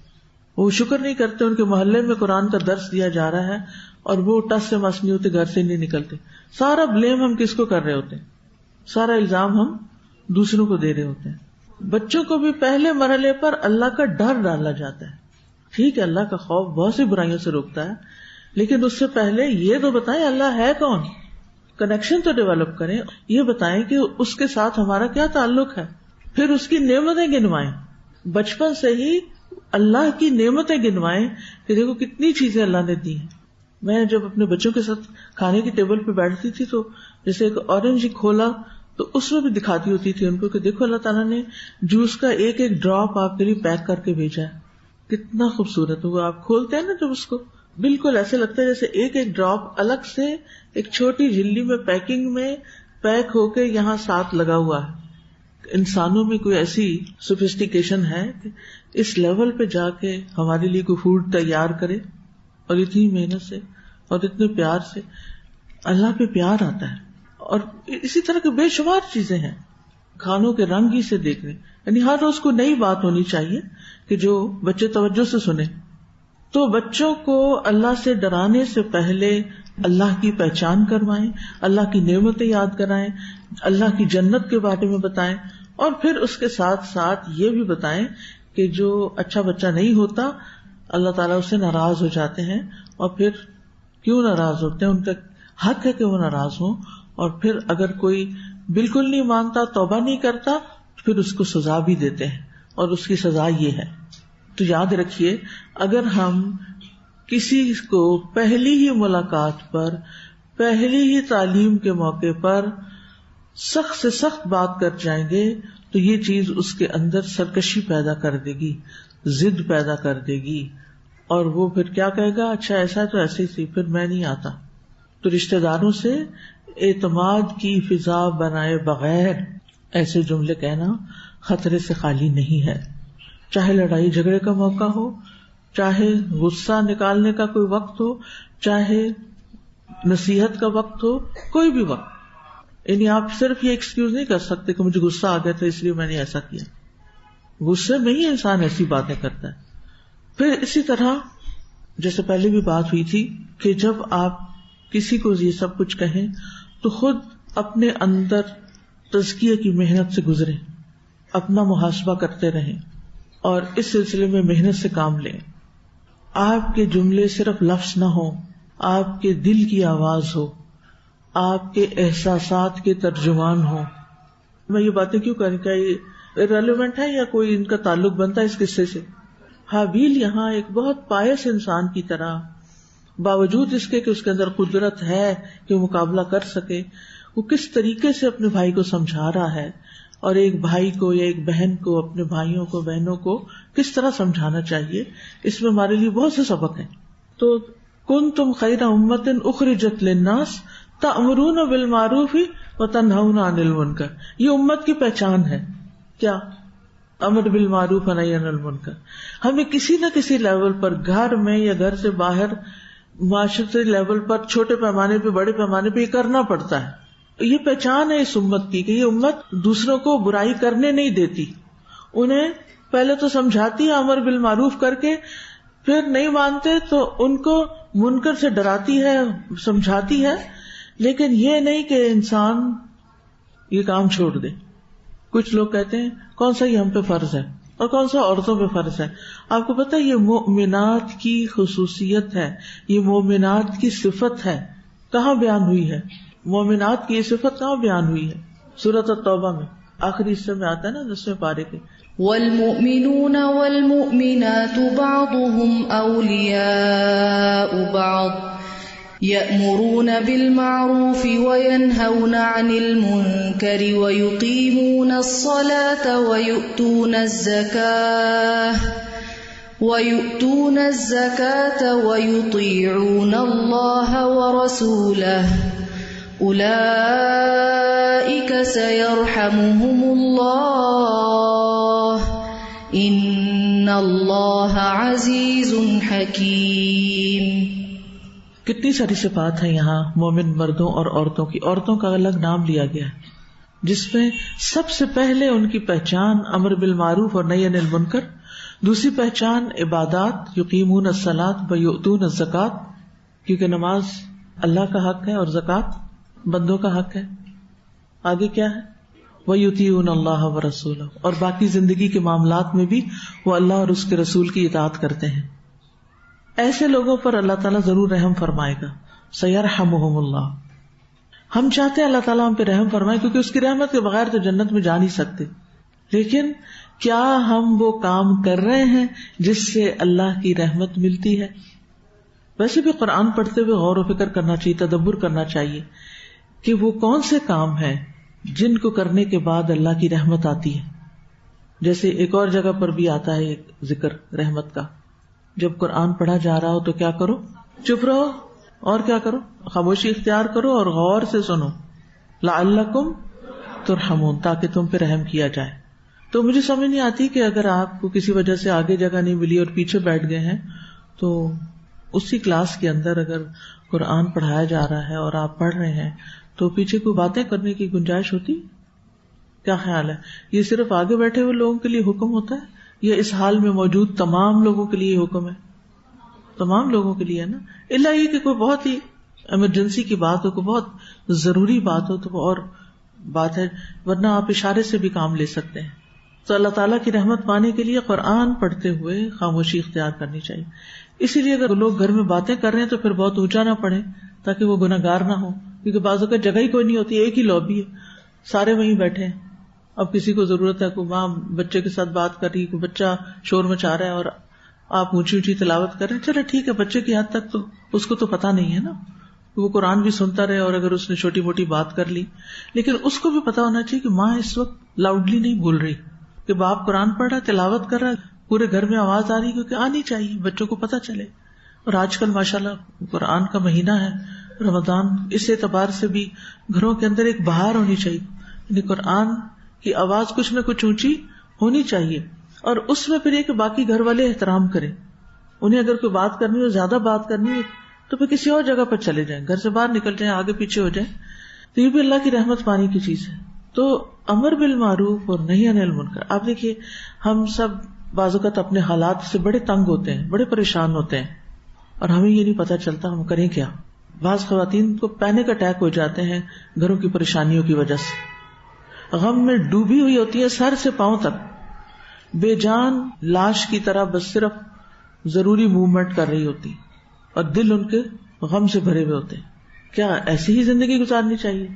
Speaker 1: وہ شکر نہیں کرتے ان کے محلے میں قرآن کا درس دیا جا رہا ہے اور وہ ٹس سے مس نہیں ہوتے, گھر سے نہیں نکلتے. سارا بلیم ہم کس کو کر رہے ہوتے ہیں؟ سارا الزام ہم دوسروں کو دے رہے ہوتے ہیں. بچوں کو بھی پہلے مرحلے پر اللہ کا ڈر ڈالا جاتا ہے. ٹھیک ہے اللہ کا خوف بہت سی برائیوں سے روکتا ہے, لیکن اس سے پہلے یہ تو بتائیں اللہ ہے کون, کنیکشن تو ڈیولپ کریں. یہ بتائیں کہ اس کے ساتھ ہمارا کیا تعلق ہے, پھر اس کی نعمتیں گنوائیں. بچپن سے ہی اللہ کی نعمتیں گنوائیں کہ دیکھو کتنی چیزیں اللہ نے دی ہیں. میں جب اپنے بچوں کے ساتھ کھانے کی ٹیبل پہ بیٹھتی تھی تو جیسے ایک اورنج کھولا تو اس میں بھی دکھاتی ہوتی تھی ان کو کہ دیکھو اللہ تعالیٰ نے جوس کا ایک ایک ڈراپ آپ کے لیے پیک کر کے بھیجا ہے, کتنا خوبصورت. وہ آپ کھولتے ہیں نا جب اس کو, بالکل ایسے لگتا ہے جیسے ایک ایک ڈراپ الگ سے ایک چھوٹی جھلی میں پیکنگ میں پیک ہو کے یہاں ساتھ لگا ہوا ہے. انسانوں میں کوئی ایسی سوفسٹیکیشن ہے کہ اس لیول پہ جا کے ہمارے لیے کوئی فوڈ تیار کرے, اور اتنی محنت سے اور اتنے پیار سے. اللہ پہ پیار آتا ہے. اور اسی طرح کے بے شمار چیزیں ہیں, کھانوں کے رنگ ہی سے دیکھنے. یعنی ہر روز کو نئی بات ہونی چاہیے کہ جو بچے توجہ سے سنیں. تو بچوں کو اللہ سے ڈرانے سے پہلے اللہ کی پہچان کروائیں, اللہ کی نعمتیں یاد کرائیں, اللہ کی جنت کے بارے میں بتائیں, اور پھر اس کے ساتھ ساتھ یہ بھی بتائیں کہ جو اچھا بچہ نہیں ہوتا اللہ تعالیٰ اس سے ناراض ہو جاتے ہیں. اور پھر کیوں ناراض ہوتے ہیں, ان کا حق ہے کہ وہ ناراض ہوں. اور پھر اگر کوئی بالکل نہیں مانتا, توبہ نہیں کرتا, تو پھر اس کو سزا بھی دیتے ہیں, اور اس کی سزا یہ ہے. تو یاد رکھیے اگر ہم کسی کو پہلی ہی ملاقات پر, پہلی ہی تعلیم کے موقع پر سخت سے سخت بات کر جائیں گے تو یہ چیز اس کے اندر سرکشی پیدا کر دے گی, ضد پیدا کر دے گی, اور وہ پھر کیا کہے گا, اچھا ایسا ہے تو ایسے ہی, پھر میں نہیں آتا. تو رشتہ داروں سے اعتماد کی فضا بنائے بغیر ایسے جملے کہنا خطرے سے خالی نہیں ہے. چاہے لڑائی جھگڑے کا موقع ہو, چاہے غصہ نکالنے کا کوئی وقت ہو, چاہے نصیحت کا وقت ہو, کوئی بھی وقت. یعنی آپ صرف یہ ایکسکیوز نہیں کر سکتے کہ مجھے غصہ آ گیا تھا اس لیے میں نے ایسا کیا. غصے میں ہی انسان ایسی باتیں کرتا ہے. پھر اسی طرح جیسے پہلے بھی بات ہوئی تھی کہ جب آپ کسی کو یہ سب کچھ کہیں تو خود اپنے اندر تزکیے کی محنت سے گزریں, اپنا محاسبہ کرتے رہیں, اور اس سلسلے میں محنت سے کام لیں. آپ کے جملے صرف لفظ نہ ہوں, آپ کے دل کی آواز ہو, آپ کے احساسات کے ترجمان ہوں. میں یہ باتیں کیوں کریں, کیا یہ ریلیونٹ ہے یا کوئی ان کا تعلق بنتا ہے اس قصے سے؟ حابیل یہاں ایک بہت پائس انسان کی طرح باوجود اس کے کہ اس کے اندر قدرت ہے کہ وہ مقابلہ کر سکے، وہ کس طریقے سے اپنے بھائی کو سمجھا رہا ہے، اور ایک بھائی کو یا ایک بہن کو اپنے بھائیوں کو بہنوں کو کس طرح سمجھانا چاہیے، اس میں ہمارے لیے بہت سے سبق ہیں. تو کنتم خیر امۃ اخرجت للناس تأمرون بالمعروف وتنہون عن المنکر، یہ امت کی پہچان ہے. کیا؟ امر بالمعروف و نہی عن المنکر. ہمیں کسی نہ کسی لیول پر، گھر میں یا گھر سے باہر، معاشرتی لیول پر، چھوٹے پیمانے پہ بڑے پیمانے پہ یہ کرنا پڑتا ہے. یہ پہچان ہے اس امت کی کہ یہ امت دوسروں کو برائی کرنے نہیں دیتی، انہیں پہلے تو سمجھاتی ہے امر بالمعروف کر کے، پھر نہیں مانتے تو ان کو منکر سے ڈراتی ہے، سمجھاتی ہے، لیکن یہ نہیں کہ انسان یہ کام چھوڑ دے. کچھ لوگ کہتے ہیں کون سا یہ ہم پہ فرض ہے اور کون سا عورتوں پہ فرض ہے. آپ کو پتہ ہے یہ مومنات کی خصوصیت ہے، یہ مومنات کی صفت ہے. کہاں بیان ہوئی ہے مومنات کی یہ صفت؟ کہاں بیان ہوئی ہے؟ سورۃ التوبہ میں آخری حصے میں آتا ہے نا 10ویں پارے کے.
Speaker 2: والمؤمنون والمؤمنات بعضهم أولياء بعض يأمرون بالمعروف وينهون عن المنكر ويقيمون الصلاة ويؤتون الزكاة ويطيعون الله ورسوله أولئك سيرحمهم الله إن الله عزيز حكيم.
Speaker 1: کتنی ساری صفات ہیں یہاں مومن مردوں اور عورتوں کی. عورتوں کا الگ نام لیا گیا ہے جس میں سب سے پہلے ان کی پہچان امر بالمعروف اور نہی عن المنکر، دوسری پہچان عبادات، یقیمون الصلاۃ ویؤتون الزکاۃ، کیونکہ نماز اللہ کا حق ہے اور زکوٰۃ بندوں کا حق ہے. آگے کیا ہے؟ وَيُطِيعُونَ اللَّهَ وَرَسُولَهُ، اور باقی زندگی کے معاملات میں بھی وہ اللہ اور اس کے رسول کی اطاعت کرتے ہیں. ایسے لوگوں پر اللہ تعالیٰ ضرور رحم فرمائے گا. سَيَرْحَمُهُمُ اللَّهُ. ہم چاہتے ہیں اللہ تعالیٰ ہم پہ رحم فرمائے، کیونکہ اس کی رحمت کے بغیر تو جنت میں جا نہیں سکتے. لیکن کیا ہم وہ کام کر رہے ہیں جس سے اللہ کی رحمت ملتی ہے؟ ویسے بھی قرآن پڑھتے ہوئے غور و فکر کرنا چاہیے، تدبر کرنا چاہیے کہ وہ کون سے کام ہیں جن کو کرنے کے بعد اللہ کی رحمت آتی ہے. جیسے ایک اور جگہ پر بھی آتا ہے ایک ذکر رحمت کا، جب قرآن پڑھا جا رہا ہو تو کیا کرو؟ چپ رہو. اور کیا کرو؟ خاموشی اختیار کرو اور غور سے سنو. لعلکم ترحمون، تاکہ تم پہ رحم کیا جائے. تو مجھے سمجھ نہیں آتی کہ اگر آپ کو کسی وجہ سے آگے جگہ نہیں ملی اور پیچھے بیٹھ گئے ہیں تو اسی کلاس کے اندر اگر قرآن پڑھایا جا رہا ہے اور آپ پڑھ رہے ہیں تو پیچھے کوئی باتیں کرنے کی گنجائش ہوتی؟ کیا خیال ہے؟ یہ صرف آگے بیٹھے ہوئے لوگوں کے لیے حکم ہوتا ہے یا اس حال میں موجود تمام لوگوں کے لیے حکم ہے؟ تمام لوگوں کے لیے ہے نا، الا یہ کہ کوئی بہت ہی ایمرجنسی کی بات ہو، کوئی بہت ضروری بات ہو تو وہ اور بات ہے، ورنہ آپ اشارے سے بھی کام لے سکتے ہیں. تو اللہ تعالیٰ کی رحمت پانے کے لیے قرآن پڑھتے ہوئے خاموشی اختیار کرنی چاہیے. اسی لیے اگر لوگ گھر میں باتیں کر رہے ہیں تو پھر بہت اونچا نہ پڑھیں تاکہ وہ گناہگار نہ ہو، کیونکہ بعض اوقات جگہ ہی کوئی نہیں ہوتی، ایک ہی لابی ہے، سارے وہیں بیٹھے ہیں. اب کسی کو ضرورت ہے، کوئی ماں بچے کے ساتھ بات کر رہی، کوئی بچہ شور مچا رہا ہے اور آپ اونچی اونچی تلاوت کر رہے ہیں. چلے ٹھیک ہے، بچے کی حد تک تو اس کو تو پتا نہیں ہے نا، وہ قرآن بھی سنتا رہے اور اگر اس نے چھوٹی موٹی بات کر لی، لیکن اس کو بھی پتا ہونا چاہیے کہ ماں اس وقت لاؤڈلی نہیں بول رہی، کہ باپ قرآن پڑھ رہا ہے، تلاوت کر رہا ہے، پورے گھر میں آواز آ رہی، کیونکہ آنی چاہیے، بچوں کو پتا چلے. اور آج کل ماشاءاللہ قرآن کا مہینہ ہے رمضان، اس اعتبار سے بھی گھروں کے اندر ایک بہار ہونی چاہیے، یعنی قرآن کی آواز کچھ نہ کچھ اونچی ہونی چاہیے. اور اس میں پھر یہ کہ باقی گھر والے احترام کریں، انہیں اگر کوئی بات کرنی ہو، زیادہ بات کرنی ہے تو پھر کسی اور جگہ پر چلے جائیں، گھر سے باہر نکل جائیں، آگے پیچھے ہو جائیں. تو یہ بھی اللہ کی رحمت پانے کی چیز ہے. تو امر بالمعروف اور نہی عن المنکر. آپ دیکھیے ہم سب بعض اوقات اپنے حالات سے بڑے تنگ ہوتے ہیں، بڑے پریشان ہوتے ہیں اور ہمیں یہ نہیں پتا چلتا ہم کریں کیا. بعض خواتین کو پینک اٹیک ہو جاتے ہیں گھروں کی پریشانیوں کی وجہ سے، غم میں ڈوبی ہوئی ہوتی ہے سر سے پاؤں تک، بے جان لاش کی طرح بس صرف ضروری موومنٹ کر رہی ہوتی اور دل ان کے غم سے بھرے ہوئے ہوتے ہیں. کیا ایسی ہی زندگی گزارنی چاہیے؟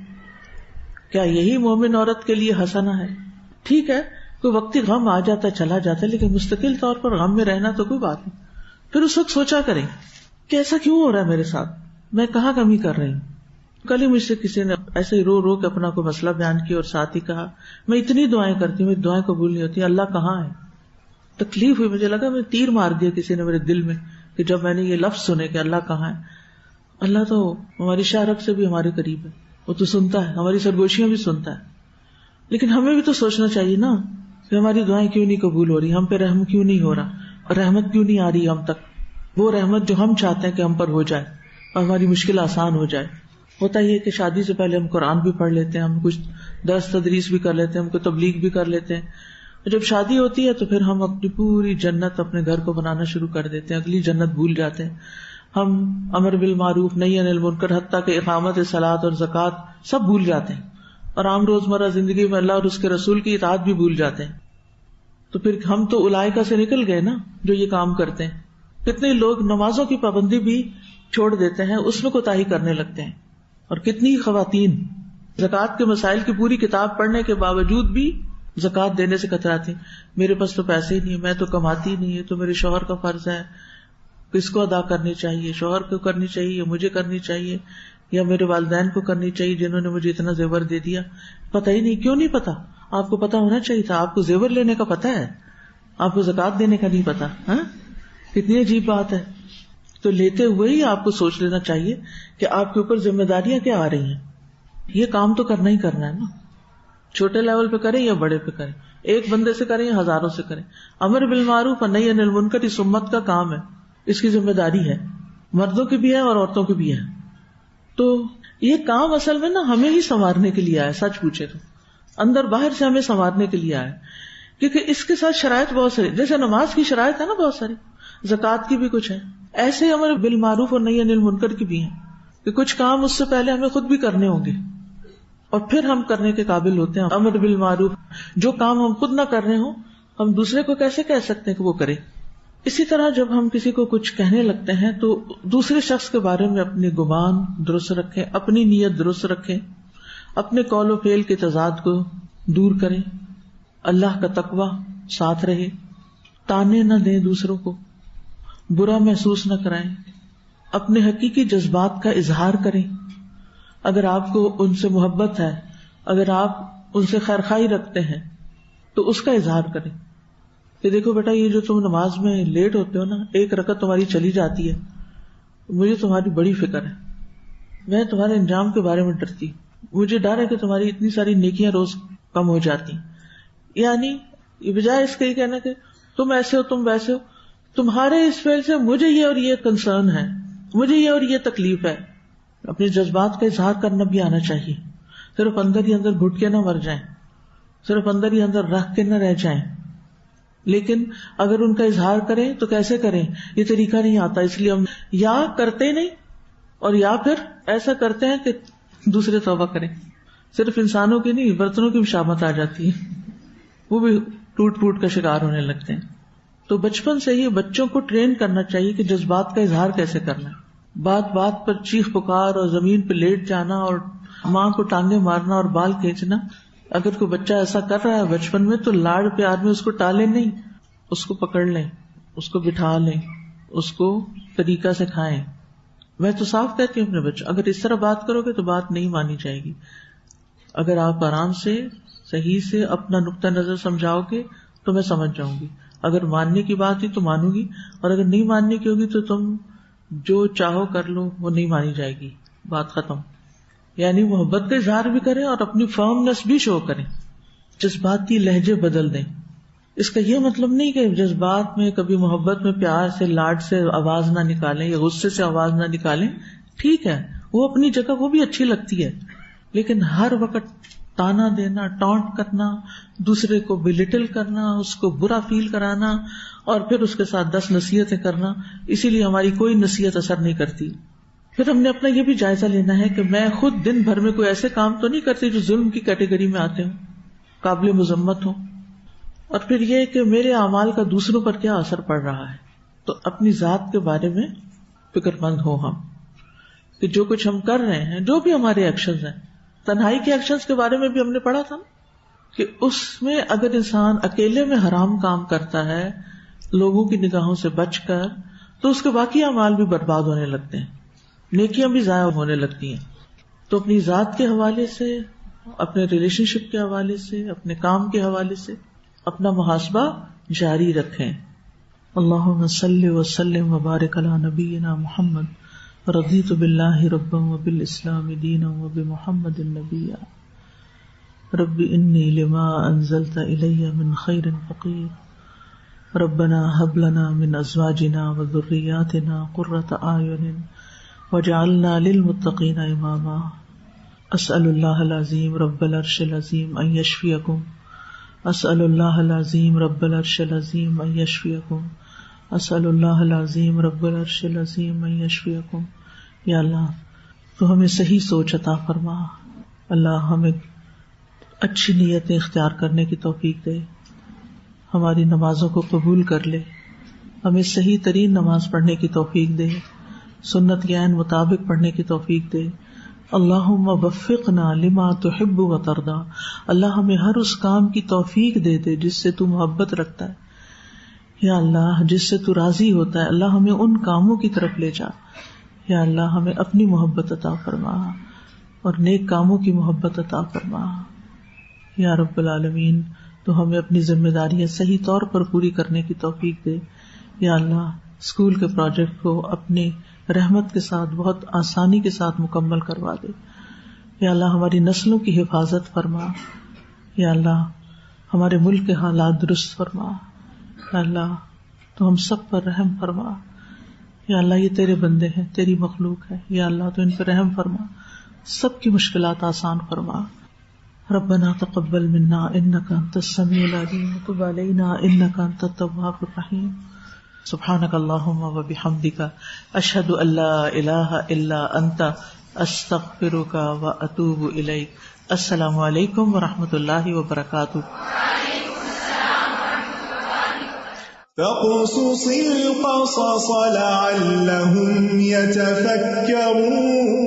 Speaker 1: کیا یہی مومن عورت کے لیے حسنہ ہے؟ ٹھیک ہے کوئی وقتی غم آ جاتا چلا جاتا ہے، لیکن مستقل طور پر غم میں رہنا تو کوئی بات نہیں. پھر اس وقت سوچا کریں کہ ایسا کیوں ہو رہا ہے میرے ساتھ, میں کہاں کمی کر رہی ہوں. کل ہی مجھ سے کسی نے ایسے ہی رو رو کے اپنا کوئی مسئلہ بیان کیا اور ساتھ ہی کہا میں اتنی دعائیں کرتی ہوں, میری دعائیں قبول نہیں ہوتی, اللہ کہاں ہے. تکلیف ہوئی, مجھے لگا میں تیر مار دیا کسی نے میرے دل میں کہ جب میں نے یہ لفظ سنے کہ اللہ کہاں ہے. اللہ تو ہماری شارب سے بھی ہمارے قریب ہے, وہ تو سنتا ہے, ہماری سرگوشیاں بھی سنتا ہے. لیکن ہمیں بھی تو سوچنا چاہیے نا کہ ہماری دعائیں کیوں نہیں قبول ہو رہی, ہم پہ رحم کیوں نہیں ہو رہا, اور رحمت کیوں نہیں آ رہی ہم تک, وہ رحمت جو ہم چاہتے ہیں کہ ہم پر ہو جائے اور ہماری مشکل آسان ہو جائے. ہوتا یہ کہ شادی سے پہلے ہم قرآن بھی پڑھ لیتے ہیں, ہم کچھ درس تدریس بھی کر لیتے ہیں, ہم کو تبلیغ بھی کر لیتے ہیں. جب شادی ہوتی ہے تو پھر ہم اپنی پوری جنت اپنے گھر کو بنانا شروع کر دیتے ہیں, اگلی جنت بھول جاتے ہیں. ہم امر بالمعروف نہی عن المنکر حتیٰ کہ اقامت صلاۃ اور زکوٰۃ سب بھول جاتے ہیں, اور عام روزمرہ زندگی میں اللہ اور اس کے رسول کی اطاعت بھی بھول جاتے ہیں. تو پھر ہم تو اولئک سے نکل گئے نا جو یہ کام کرتے ہیں. کتنے لوگ نمازوں کی پابندی بھی چھوڑ دیتے ہیں, اس میں کوتاہی کرنے لگتے ہیں, اور کتنی خواتین زکوٰۃ کے مسائل کی پوری کتاب پڑھنے کے باوجود بھی زکوٰۃ دینے سے کتراتی, میرے پاس تو پیسے ہی نہیں, میں تو کماتی نہیں, ہے تو میرے شوہر کا فرض ہے, کس کو ادا کرنی چاہیے, شوہر کو کرنی چاہیے, مجھے کرنی چاہیے, یا میرے والدین کو کرنی چاہیے جنہوں نے مجھے اتنا زیور دے دیا. پتہ ہی نہیں. کیوں نہیں پتا؟ آپ کو پتا ہونا چاہیے تھا. آپ کو زیور لینے کا پتا ہے, آپ کو زکوٰۃ دینے کا نہیں پتا. ہاں, کتنی عجیب بات ہے. تو لیتے ہوئے ہی آپ کو سوچ لینا چاہیے کہ آپ کے اوپر ذمہ داریاں کیا آ رہی ہیں. یہ کام تو کرنا ہی کرنا ہے نا, چھوٹے لیول پہ کریں یا بڑے پہ کریں, ایک بندے سے کریں یا ہزاروں سے کریں. امر بالمعروف اور نہی عن المنکر اس امت کا کام ہے, اس کی ذمہ داری ہے, مردوں کی بھی ہے اور عورتوں کی بھی ہے. تو یہ کام اصل میں نا ہمیں ہی سنوارنے کے لیے آیا, سچ پوچھے تو اندر باہر سے ہمیں سنوارنے کے لیے آیا, کیونکہ اس کے ساتھ شرائط بہت ساری, جیسے نماز کی شرائط ہے نا بہت ساری, زکوٰۃ کی بھی کچھ ہے, ایسے امر بالمعروف اور نہی عن المنکر کی بھی ہیں کہ کچھ کام اس سے پہلے ہمیں خود بھی کرنے ہوں گے اور پھر ہم کرنے کے قابل ہوتے ہیں. امر بالمعروف, جو کام ہم خود نہ کر رہے ہوں ہم دوسرے کو کیسے کہہ سکتے ہیں کہ وہ کرے. اسی طرح جب ہم کسی کو کچھ کہنے لگتے ہیں تو دوسرے شخص کے بارے میں اپنی گمان درست رکھیں, اپنی نیت درست رکھیں, اپنے قول و فعل کے تضاد کو دور کریں, اللہ کا تقوی ساتھ رہے, تانے نہ دیں دوسروں کو, برا محسوس نہ کرائیں, اپنے حقیقی جذبات کا اظہار کریں. اگر آپ کو ان سے محبت ہے, اگر آپ ان سے خیرخواہی رکھتے ہیں تو اس کا اظہار کریں کہ دیکھو بیٹا, یہ جو تم نماز میں لیٹ ہوتے ہو نا, ایک رکعت تمہاری چلی جاتی ہے, مجھے تمہاری بڑی فکر ہے, میں تمہارے انجام کے بارے میں ڈرتی, مجھے ڈر ہے کہ تمہاری اتنی ساری نیکیاں روز کم ہو جاتی. یعنی بجائے اس کے کہنا کہ تم ایسے ہو تم ویسے ہو, تمہارے اس فعل سے مجھے یہ اور یہ کنسرن ہے, مجھے یہ اور یہ تکلیف ہے. اپنے جذبات کا اظہار کرنا بھی آنا چاہیے, صرف اندر ہی اندر گھٹ کے نہ مر جائیں, صرف اندر ہی اندر رکھ کے نہ رہ جائیں. لیکن اگر ان کا اظہار کریں تو کیسے کریں, یہ طریقہ نہیں آتا, اس لیے ہم یا کرتے نہیں اور یا پھر ایسا کرتے ہیں کہ دوسرے توبہ کریں. صرف انسانوں کی نہیں, برتنوں کی بھی شامت آ جاتی ہے, وہ بھی ٹوٹ پھوٹ کا شکار ہونے لگتے ہیں. تو بچپن سے ہی بچوں کو ٹرین کرنا چاہیے کہ جذبات کا اظہار کیسے کرنا ہے. بات بات پر چیخ پکار اور زمین پہ لیٹ جانا اور ماں کو ٹانگیں مارنا اور بال کھینچنا, اگر کوئی بچہ ایسا کر رہا ہے بچپن میں تو لاڑ پیار میں اس کو ٹالیں نہیں, اس کو پکڑ لیں, اس کو بٹھا لیں, اس کو طریقہ سے کھائیں. میں تو صاف کہتی ہوں اپنے بچوں, اگر اس طرح بات کرو گے تو بات نہیں مانی جائے گی. اگر آپ آرام سے صحیح سے اپنا نقطہ نظر سمجھاؤ گے تو میں سمجھ جاؤں گی, اگر ماننے کی بات ہی تو مانوں گی, اور اگر نہیں ماننے کی ہوگی تو تم جو چاہو کر لو, وہ نہیں مانی جائے گی, بات ختم. یعنی محبت کا اظہار بھی کریں اور اپنی فرمنس بھی شو کریں, جذباتی لہجے بدل دیں. اس کا یہ مطلب نہیں کہ جذبات میں کبھی محبت میں پیار سے لاڈ سے آواز نہ نکالیں یا غصے سے آواز نہ نکالیں, ٹھیک ہے وہ اپنی جگہ وہ بھی اچھی لگتی ہے, لیکن ہر وقت تانا دینا, ٹانٹ کرنا, دوسرے کو بلٹل کرنا, اس کو برا فیل کرانا اور پھر اس کے ساتھ 10 نصیحتیں کرنا, اسی لیے ہماری کوئی نصیحت اثر نہیں کرتی. پھر ہم نے اپنا یہ بھی جائزہ لینا ہے کہ میں خود دن بھر میں کوئی ایسے کام تو نہیں کرتی جو ظلم کی کیٹیگری میں آتے ہوں, قابل مذمت ہوں. اور پھر یہ کہ میرے اعمال کا دوسروں پر کیا اثر پڑ رہا ہے. تو اپنی ذات کے بارے میں فکر مند ہو ہم کہ جو کچھ ہم کر رہے ہیں, جو بھی ہمارے ایکشنز ہیں, تنہائی کے ایکشنز کے بارے میں بھی ہم نے پڑھا تھا کہ اس میں اگر انسان اکیلے میں حرام کام کرتا ہے, لوگوں کی نگاہوں سے بچ کر, تو اس کے باقی اعمال بھی برباد ہونے لگتے ہیں، نیکیاں بھی ضائع ہونے لگتی ہیں. تو اپنی ذات کے حوالے سے، اپنے ریلیشن شپ کے حوالے سے، اپنے کام کے حوالے سے اپنا محاسبہ جاری رکھیں. اللہم صلی وسلم وبارک علی نبینا محمد رضیت باللہ ربا وبالاسلام دینا وبمحمد نبیا رب انی لما انزلت الی من خیر فقیر ربنا هب لنا من ازواجنا وذریاتنا قرۃ اعین وجعلنا للمتقین اماما. اسأل اللہ العظیم رب العرش العظیم ان یشفیکم. اسأل اللہ العظیم رب العرش العظیم ان یشفیکم. اسأل اللہ العظیم رب العرش العظیم ان یشفیکم. یا اللہ تو ہمیں صحیح سوچ عطا فرما. اللہ ہمیں اچھی نیتیں اختیار کرنے کی توفیق دے. ہماری نمازوں کو قبول کر لے. ہمیں صحیح ترین نماز پڑھنے کی توفیق دے. سنت کے عین مطابق پڑھنے کی توفیق دے. اللہم وفقنا لما تحب و ترضا. اللہ ہمیں ہر اس کام کی توفیق دے دے جس سے تو محبت رکھتا ہے. یا اللہ جس سے تو راضی ہوتا ہے اللہ ہمیں ان کاموں کی طرف لے جا. یا اللہ ہمیں اپنی محبت عطا فرما اور نیک کاموں کی محبت عطا فرما. یا رب العالمین تو ہمیں اپنی ذمہ داریاں صحیح طور پر پوری کرنے کی توفیق دے. یا اللہ اسکول کے پروجیکٹ کو اپنے رحمت کے ساتھ بہت آسانی کے ساتھ مکمل کروا دے. یا اللہ ہماری نسلوں کی حفاظت فرما. یا اللہ ہمارے ملک کے حالات درست فرما. یا اللہ تو ہم سب پر رحم فرما. یا اللہ یہ تیرے بندے ہیں، تیری مخلوق ہے. یا اللہ تو ان پر رحم فرما، سب کی مشکلات آسان فرما. ربنا تقبل منا انک انت السمیع العلیم وتب علینا انک انت التواب الرحیم. سبحانک اللہم وبحمدک اشہد ان لا الہ الا انت استغفرک واتوب الیک. السلام علیکم ورحمۃ اللہ وبرکاتہ.
Speaker 3: فاقصص القصص لعلهم يتفكرون